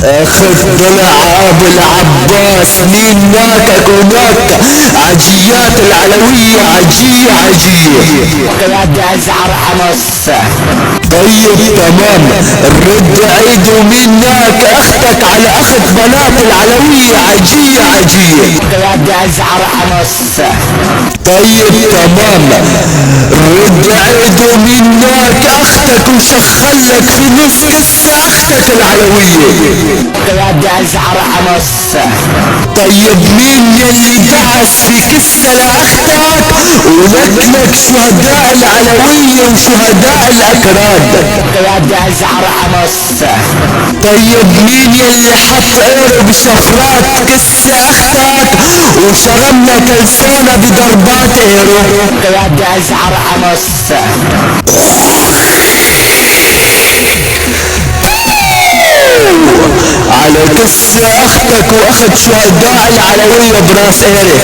اخذ ضلع ابو العباس مين ناكك وناك عجيات العلوية عجية عجية قيادة ازعر حمص. طيب تمام الرد عيد ومين ناك اختك على اخت بنات العلوية عجية عجية قيادة ازعر حمص. طيب تمام رد عيد ومين ناك اختك وشخلك في نص قصة اختك العلوية قيادة ازعر حمص. طيب مين يلي دعس في كسة لاختك ولكلك شهداء العلوية وشهداء الاكراد؟ قيادة ازعر حمص. طيب مين يلي حط ايره بشفرات كسة اختك وشرمنا كلسونة بضربات ايره؟ قيادة ازعر حمص. على كسة اختك واخت شهداء العلوية براس ايره.